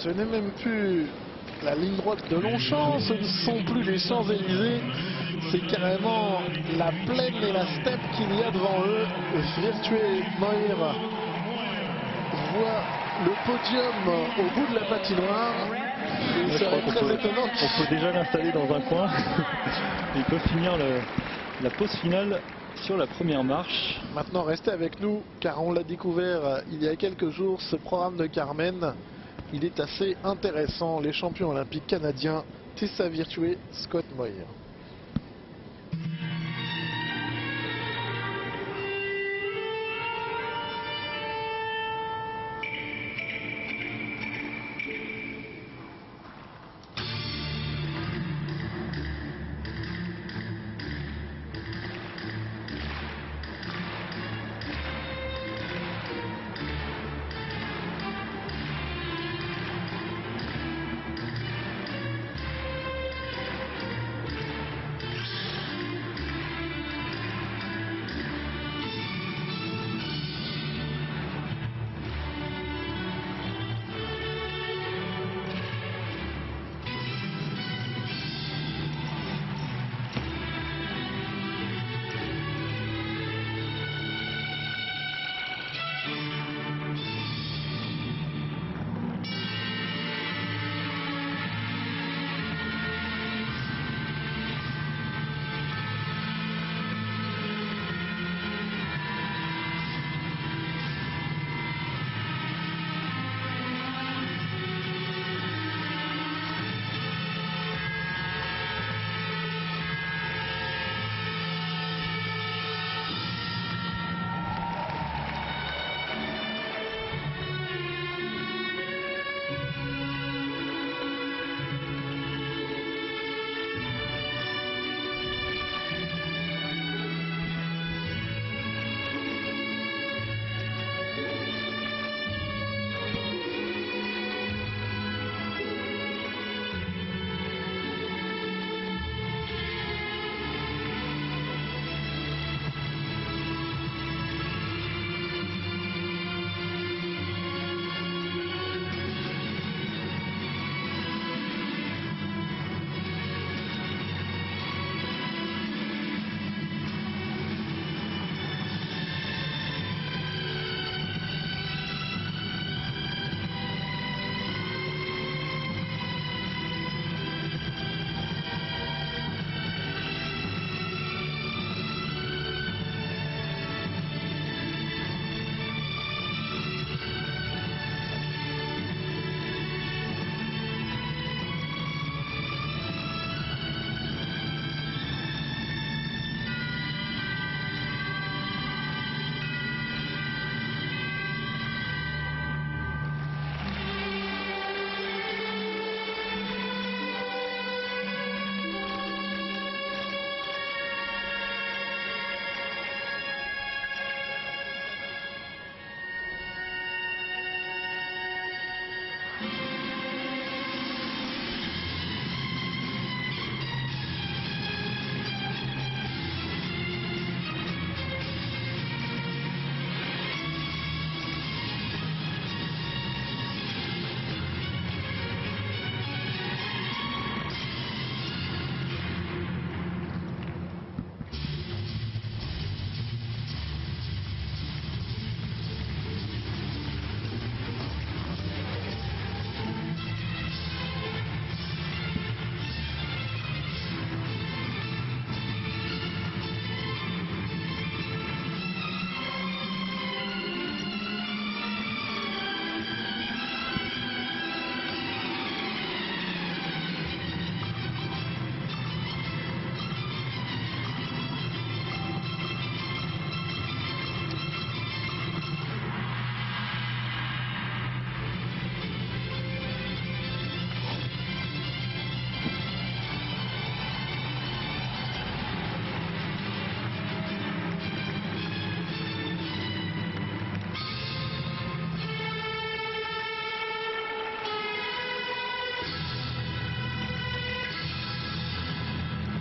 Ce n'est même plus la ligne droite de Longchamp, ce ne sont plus les Champs-Élysées, c'est carrément la plaine et la steppe qu'il y a devant eux. Virtue Moir voit le podium au bout de la patinoire. Je crois qu'on peut déjà l'installer dans un coin. Il peut finir la pause finale sur la première marche. Maintenant, restez avec nous, car on l'a découvert il y a quelques jours, ce programme de Carmen. Il est assez intéressant. Les champions olympiques canadiens, Tessa Virtue, Scott Moir.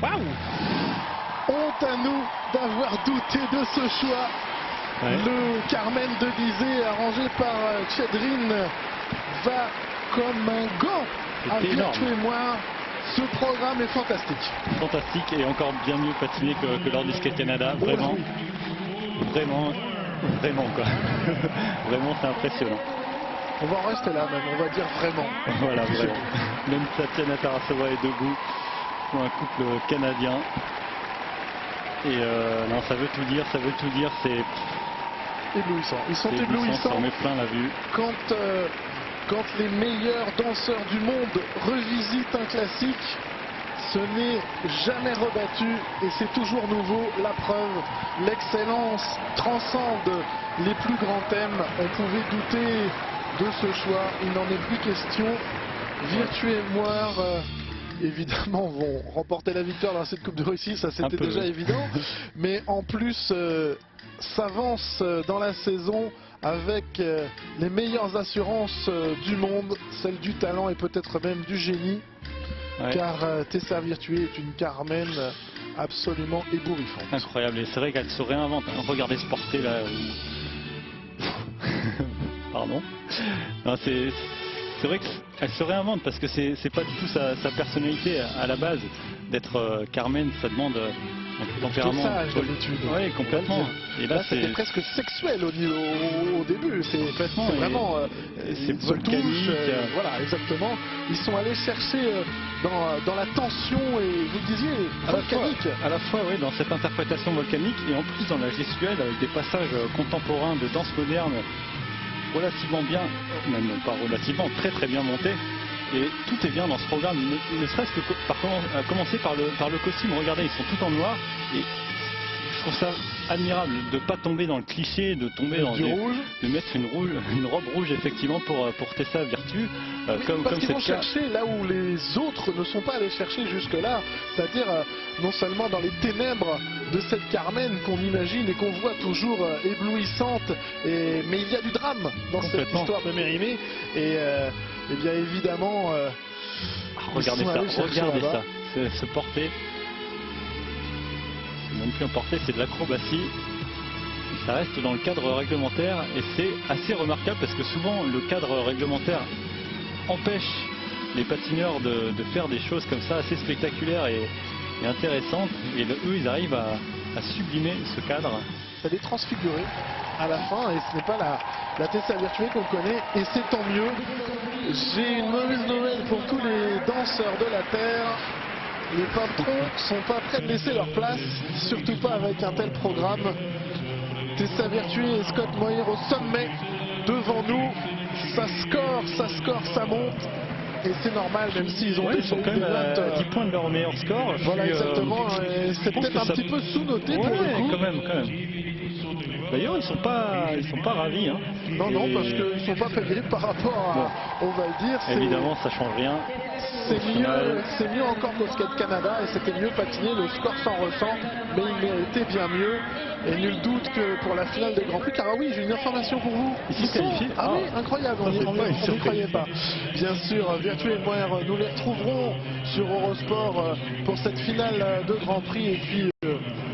Waouh! Honte à nous d'avoir douté de ce choix. Ouais. Le Carmen de Bizet, arrangé par Chedrin, va comme un gant à C'était énorme. Virtue et moi. Ce programme est fantastique. Fantastique et encore bien mieux patiné que lors du Skate Canada. Vraiment, vraiment quoi. Vraiment, c'est impressionnant. On va en rester là même, on va dire vraiment. Voilà, vraiment. Même Tatiana Tarasova est debout pour un couple canadien. Et non, ça veut tout dire, c'est Éblouissant. Ils sont éblouissant, éblouissants. ça en met plein la vue. Quand les meilleurs danseurs du monde revisitent un classique, ce n'est jamais rebattu et c'est toujours nouveau. La preuve, l'excellence transcende les plus grands thèmes. On pouvait douter de ce choix, il n'en est plus question. Virtue et Moire, évidemment, vont remporter la victoire dans cette Coupe de Russie, ça c'était déjà oui. évident. Mais en plus, s'avance dans la saison avec les meilleures assurances du monde, celle du talent et peut-être même du génie. Ouais. Car Tessa Virtue est une Carmen absolument ébouriffante. Incroyable, et c'est vrai qu'elle se réinvente. Regardez ce porté là. Pardon. Non, c'est vrai qu'elle se réinvente parce que c'est pas du tout sa personnalité à la base. D'être Carmen, ça demande un tempérament. D'habitude. Oui, complètement. Et là, c'était presque sexuel au début. C'est vraiment c'est volcanique. Voilà, exactement. Ils sont allés chercher dans la tension et vous le disiez, volcanique. À la fois, oui, dans cette interprétation volcanique et en plus dans la gestuelle avec des passages contemporains de danse moderne relativement bien, même pas relativement, très très bien montés. Et tout est bien dans ce programme, ne serait-ce que à commencer par le costume. Regardez, ils sont tout en noir et je trouve ça admirable de ne pas tomber dans le cliché, de tomber dans du rouge, de mettre une robe rouge effectivement pour Tessa Virtue. Parce qu'ils vont chercher là où les autres ne sont pas allés chercher jusque-là, c'est-à-dire non seulement dans les ténèbres de cette Carmen qu'on imagine et qu'on voit toujours éblouissante, mais il y a du drame dans cette histoire de Mérimée et bien évidemment regardez ça, ce porté, c'est même plus un porté, c'est de l'acrobatie. Ça reste dans le cadre réglementaire et c'est assez remarquable parce que souvent le cadre réglementaire empêche les patineurs de faire des choses comme ça assez spectaculaires et intéressantes, et eux ils arrivent à sublimer ce cadre. Elle est transfigurée à la fin et ce n'est pas la Tessa Virtue qu'on connaît et c'est tant mieux. J'ai une mauvaise nouvelle pour tous les danseurs de la Terre. Les patrons sont pas prêts de laisser leur place, surtout pas avec un tel programme. Tessa Virtue et Scott Moir au sommet devant nous. Ça score, ça monte. Et c'est normal, même s'ils ont ils sont quand même à 10 points de leur meilleur score. Voilà, exactement. C'est peut-être un petit peu sous-noté pour le coup. Quand même. D'ailleurs, ils sont pas ravis. Hein. Non, parce qu'ils ne sont pas payés par rapport à, on va le dire. Évidemment, ça change rien. C'est mieux encore qu'au Skate Canada et c'était mieux patiné, le score s'en ressent, mais il méritait bien mieux. Et nul doute que pour la finale des Grands Prix, car oui, j'ai une information pour vous. Ils sont qualifiés. Oui, incroyable, on n'y croyait pas. Bien sûr, Virtue et Moir, nous les retrouverons sur Eurosport pour cette finale de Grand Prix et puis